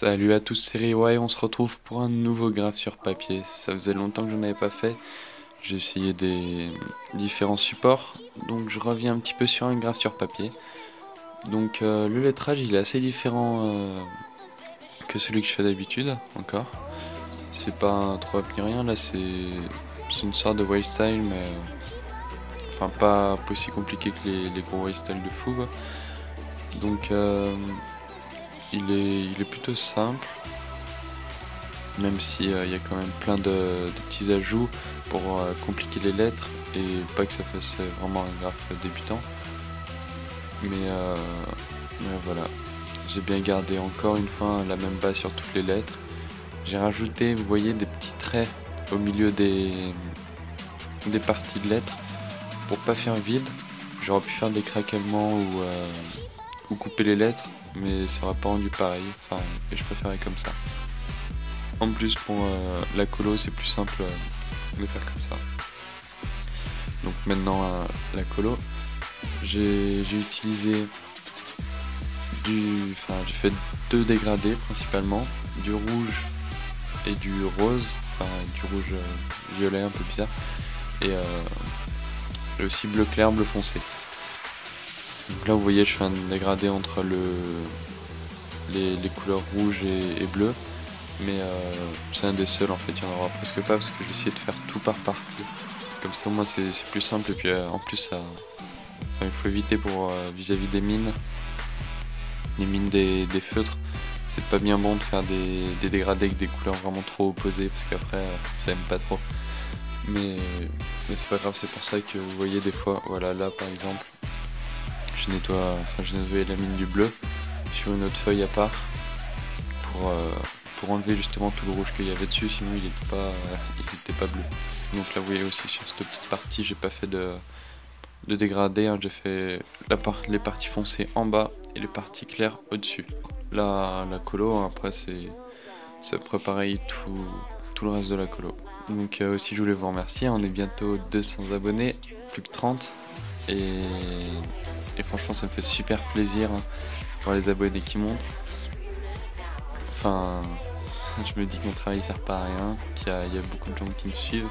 Salut à tous, c'est Riwai, on se retrouve pour un nouveau graphe sur papier. Ça faisait longtemps que je n'en avais pas fait. J'ai essayé des différents supports, donc je reviens un petit peu sur un graphe sur papier. Donc le lettrage il est assez différent que celui que je fais d'habitude, encore. C'est pas un trop ni rien, là c'est une sorte de wild style, mais enfin pas aussi compliqué que les gros wild style de fou, quoi. Donc il est plutôt simple. Même si il y a quand même plein de petits ajouts pour compliquer les lettres et pas que ça fasse vraiment un graphe débutant. Mais voilà, j'ai bien gardé encore une fois la même base sur toutes les lettres. J'ai rajouté, vous voyez, des petits traits au milieu des parties de lettres pour pas faire vide. J'aurais pu faire des craquements ou couper les lettres, mais ça aurait pas rendu pareil. Enfin, et je préférais comme ça. En plus, pour la colo, c'est plus simple de faire comme ça. Donc maintenant, la colo, j'ai utilisé j'ai fait deux dégradés principalement, du rouge et du rose, enfin du rouge violet un peu bizarre, et aussi bleu clair, bleu foncé. Donc là, vous voyez, je fais un dégradé entre les couleurs rouge et bleu. Mais c'est un des seuls en fait, il n'y en aura presque pas parce que je vais essayer de faire tout par partie. Comme ça au moins c'est plus simple et puis en plus il faut éviter pour vis-à-vis des mines, les mines des feutres. C'est pas bien bon de faire des dégradés avec des couleurs vraiment trop opposées parce qu'après ça aime pas trop. Mais c'est pas grave, c'est pour ça que vous voyez des fois, voilà là par exemple, je nettoie la mine du bleu sur une autre feuille à part pour, euh, pour enlever justement tout le rouge qu'il y avait dessus, sinon il était pas bleu. Donc là vous voyez aussi sur cette petite partie j'ai pas fait de dégradé, hein, j'ai fait les parties foncées en bas et les parties claires au dessus. Là la colo, hein, après c'est à peu près pareil tout le reste de la colo. Donc aussi je voulais vous remercier, on est bientôt 200 abonnés, plus que 30 et franchement ça me fait super plaisir, hein, voir les abonnés qui montent. Enfin, je me dis que mon travail sert pas à rien, il y a beaucoup de gens qui me suivent.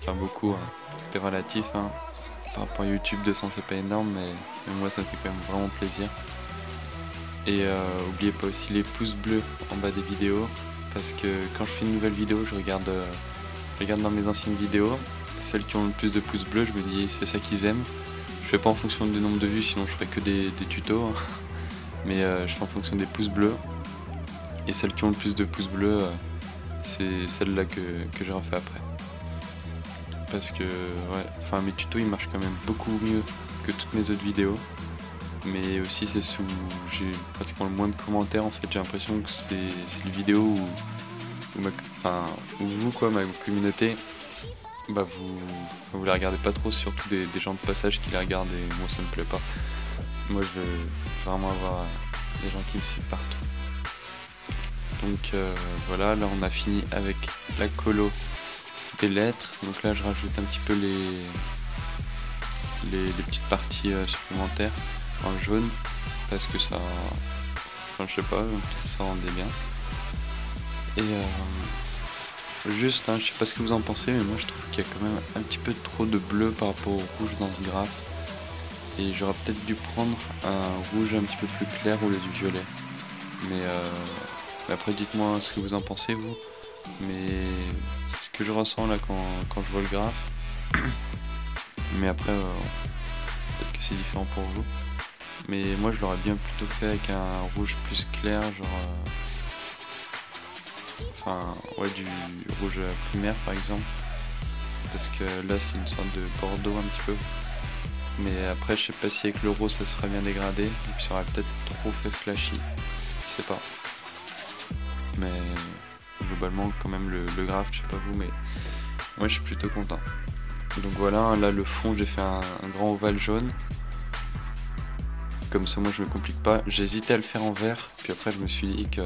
Enfin beaucoup, hein. Tout est relatif, hein. Par rapport à YouTube, 200 c'est pas énorme, mais moi ça me fait quand même vraiment plaisir. Et oubliez pas aussi les pouces bleus en bas des vidéos, parce que quand je fais une nouvelle vidéo, je regarde dans mes anciennes vidéos, celles qui ont le plus de pouces bleus, je me dis c'est ça qu'ils aiment. Je fais pas en fonction du nombre de vues, sinon je ferais que des tutos, hein. Mais je fais en fonction des pouces bleus. Et celles qui ont le plus de pouces bleus, c'est celles-là que j'ai refait après. Parce que ouais, enfin mes tutos ils marchent quand même beaucoup mieux que toutes mes autres vidéos. Mais aussi j'ai pratiquement le moins de commentaires en fait, j'ai l'impression que c'est les vidéos où vous quoi, ma communauté, bah vous les regardez pas trop, surtout des gens de passage qui les regardent et moi ça me plaît pas. Moi je veux vraiment avoir des gens qui me suivent partout. Donc voilà, là on a fini avec la colo des lettres. Donc là je rajoute un petit peu les petites parties supplémentaires en jaune parce que ça, enfin je sais pas, ça rendait bien. Et juste, hein, je sais pas ce que vous en pensez, mais moi je trouve qu'il y a quand même un petit peu trop de bleu par rapport au rouge dans ce graphe. Et j'aurais peut-être dû prendre un rouge un petit peu plus clair au lieu du violet. Mais après dites-moi ce que vous en pensez vous. Mais c'est ce que je ressens là quand je vois le graphe. Mais après peut-être que c'est différent pour vous. Mais moi je l'aurais bien plutôt fait avec un rouge plus clair, genre enfin ouais, du rouge primaire par exemple. Parce que là c'est une sorte de bordeaux un petit peu. Mais après je sais pas si avec le rose ça serait bien dégradé. Et puis ça aurait peut-être trop fait flashy. Je sais pas. Mais globalement quand même le graphe, je sais pas vous, mais moi je suis plutôt content. Donc voilà, là le fond j'ai fait un grand ovale jaune. Comme ça moi je me complique pas. J'hésitais à le faire en vert, puis après je me suis dit que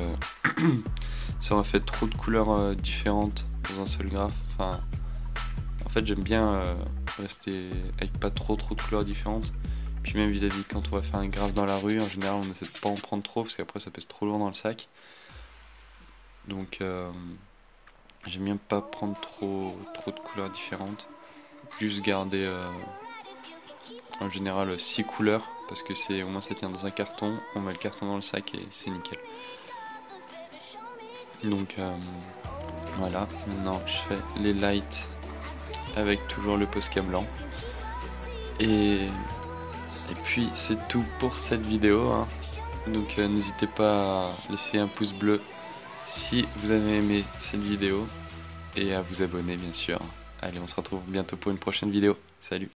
ça aurait fait trop de couleurs différentes dans un seul graphe. Enfin, en fait j'aime bien rester avec pas trop de couleurs différentes. Puis même vis-à-vis quand on va faire un graphe dans la rue, en général on essaie de pas en prendre trop parce qu'après ça pèse trop lourd dans le sac. Donc j'aime bien pas prendre trop de couleurs différentes. Juste garder en général 6 couleurs parce que c'est au moins ça tient dans un carton, on met le carton dans le sac et c'est nickel. Donc voilà, maintenant je fais les lights avec toujours le Posca blanc. Et puis c'est tout pour cette vidéo, hein. Donc n'hésitez pas à laisser un pouce bleu si vous avez aimé cette vidéo et à vous abonner bien sûr. Allez, on se retrouve bientôt pour une prochaine vidéo. Salut!